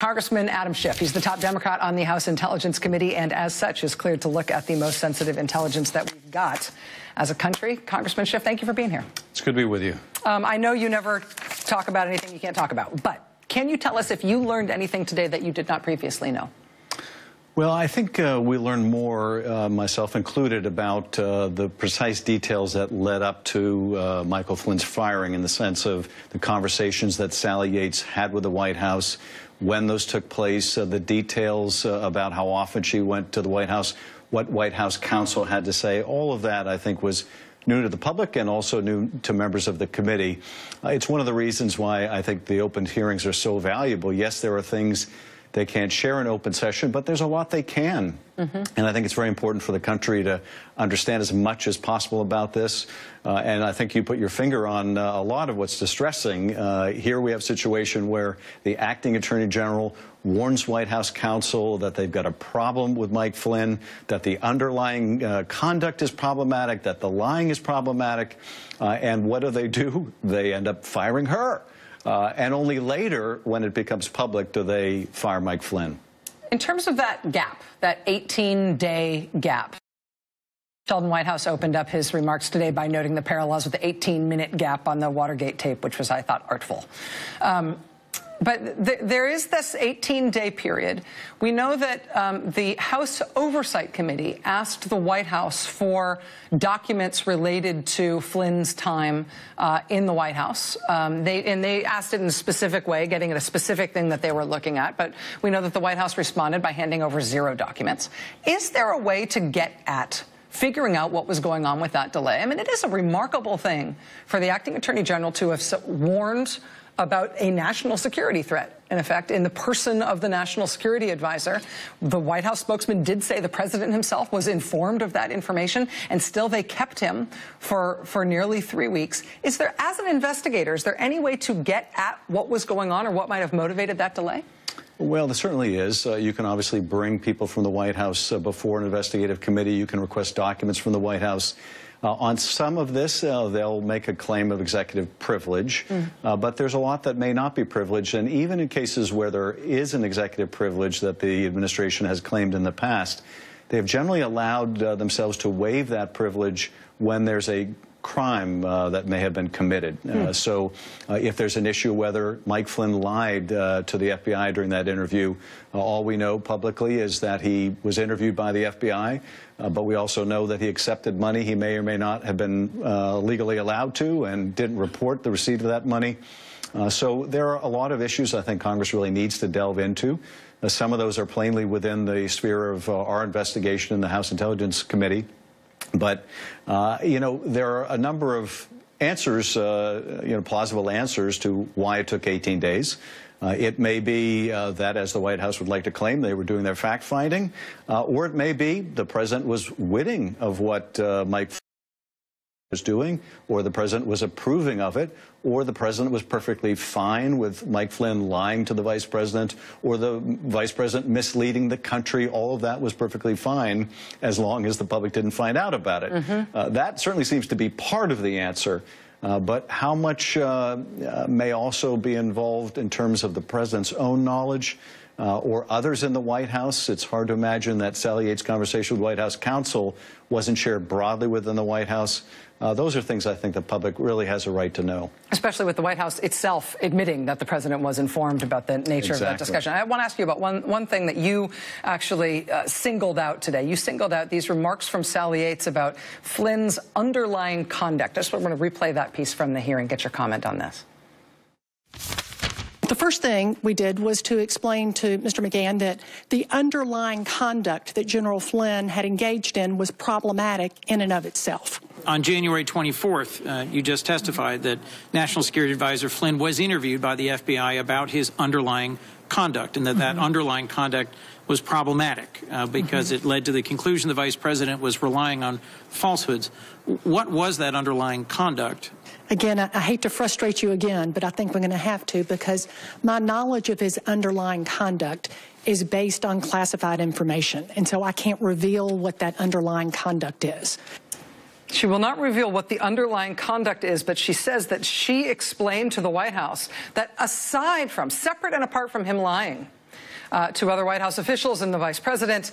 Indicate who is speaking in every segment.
Speaker 1: Congressman Adam Schiff, he's the top Democrat on the House Intelligence Committee, and as such is cleared to look at the most sensitive intelligence that we've got as a country. Congressman Schiff, thank you for being here.
Speaker 2: It's good to be with you.
Speaker 1: I know you never talk about anything you can't talk about, but can you tell us if you learned anything today that you did not previously know?
Speaker 2: Well, I think we learned more, myself included, about the precise details that led up to Michael Flynn's firing, in the sense of the conversations that Sally Yates had with the White House, when those took place, the details about how often she went to the White House, what White House counsel had to say. All of that, I think, was new to the public and also new to members of the committee. It's one of the reasons why I think the open hearings are so valuable. Yes, there are things they can't share in open session, but there's a lot they can. And I think it's very important for the country to understand as much as possible about this. And I think you put your finger on a lot of what's distressing. Here we have a situation where the acting attorney general warns White House counsel that they've got a problem with Mike Flynn, that the underlying conduct is problematic, that the lying is problematic. And what do? They end up firing her. And only later, when it becomes public, do they fire Mike Flynn.
Speaker 1: In terms of that gap, that 18-day gap, Sheldon Whitehouse opened up his remarks today by noting the parallels with the 18-minute gap on the Watergate tape, which was, I thought, artful. But there is this 18-day period. We know that the House Oversight Committee asked the White House for documents related to Flynn's time in the White House. They asked it in a specific way, getting at a specific thing that they were looking at. But we know that the White House responded by handing over 0 documents. Is there a way to get at figuring out what was going on with that delay? I mean, it is a remarkable thing for the acting attorney general to have warned about a national security threat, in effect, in the person of the national security advisor. The White House spokesman did say the president himself was informed of that information, and still they kept him for nearly 3 weeks. Is there, as an investigator, is there any way to get at what was going on or what might have motivated that delay?
Speaker 2: Well, there certainly is. You can obviously bring people from the White House before an investigative committee. You can request documents from the White House. On some of this, they'll make a claim of executive privilege, but there's a lot that may not be privileged. And even in cases where there is an executive privilege that the administration has claimed in the past, they have generally allowed themselves to waive that privilege when there's a crime that may have been committed. So if there's an issue whether Mike Flynn lied to the FBI during that interview, all we know publicly is that he was interviewed by the FBI, but we also know that he accepted money he may or may not have been legally allowed to, and didn't report the receipt of that money. So there are a lot of issues I think Congress really needs to delve into. Some of those are plainly within the sphere of our investigation in the House Intelligence Committee. But, you know, there are a number of answers, plausible answers to why it took 18 days. It may be that, as the White House would like to claim, they were doing their fact-finding, or it may be the president was witting of what Mike was doing, or the president was approving of it, or the president was perfectly fine with Mike Flynn lying to the vice president, or the vice president misleading the country. All of that was perfectly fine as long as the public didn't find out about it. That certainly seems to be part of the answer. But how much may also be involved in terms of the president's own knowledge or others in the White House? It's hard to imagine that Sally Yates' conversation with White House counsel wasn't shared broadly within the White House. Those are things I think the public really has a right to know. Especially with the White House itself admitting that the president was informed about the nature of that discussion. I want to ask you about one thing that you actually singled out today. You singled out these remarks from Sally Yates about Flynn's underlying conduct. I just want to replay that piece from the hearing, get your comment on this.
Speaker 3: The first thing we did was to explain to Mr. McGahn that the underlying conduct that General Flynn had engaged in was problematic in and of itself.
Speaker 4: On January 24th, you just testified that National Security Advisor Flynn was interviewed by the FBI about his underlying conduct, and that underlying conduct was problematic because it led to the conclusion the vice president was relying on falsehoods. What was that underlying conduct?
Speaker 3: Again, I hate to frustrate you again, but I think we're going to have to, because my knowledge of his underlying conduct is based on classified information, and so I can't reveal what that underlying conduct is.
Speaker 1: She will not reveal what the underlying conduct is, but she says that she explained to the White House that aside from, separate and apart from him lying, to other White House officials and the vice president.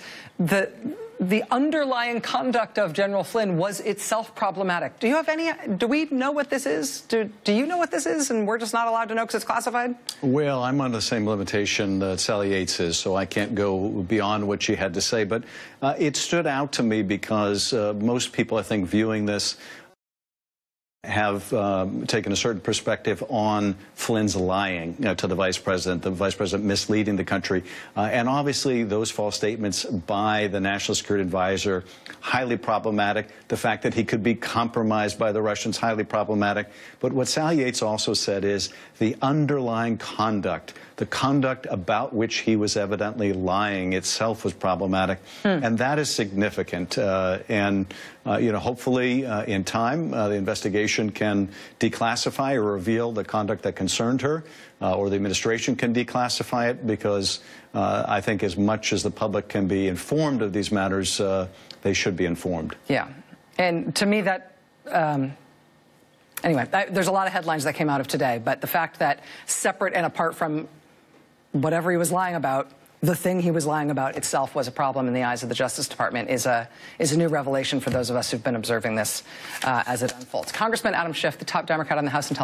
Speaker 1: The underlying conduct of General Flynn was itself problematic. Do we know what this is? Do you know what this is, and we're just not allowed to know because it's classified?
Speaker 2: Well, I'm on the same limitation that Sally Yates is, so I can't go beyond what she had to say. But it stood out to me because most people, I think, viewing this have taken a certain perspective on Flynn's lying to the vice president misleading the country. And obviously those false statements by the National Security Advisor, highly problematic. The fact that he could be compromised by the Russians, highly problematic. But what Sally Yates also said is the underlying conduct, the conduct about which he was evidently lying itself was problematic. And that is significant. You know, hopefully in time, the investigation can declassify or reveal the conduct that concerned her, or the administration can declassify it, because I think as much as the public can be informed of these matters, they should be informed.
Speaker 1: Yeah. And to me that, anyway, there's a lot of headlines that came out of today, but the fact that separate and apart from whatever he was lying about, the thing he was lying about itself was a problem in the eyes of the Justice Department is a new revelation for those of us who've been observing this as it unfolds. Congressman Adam Schiff, the top Democrat on the House Intelligence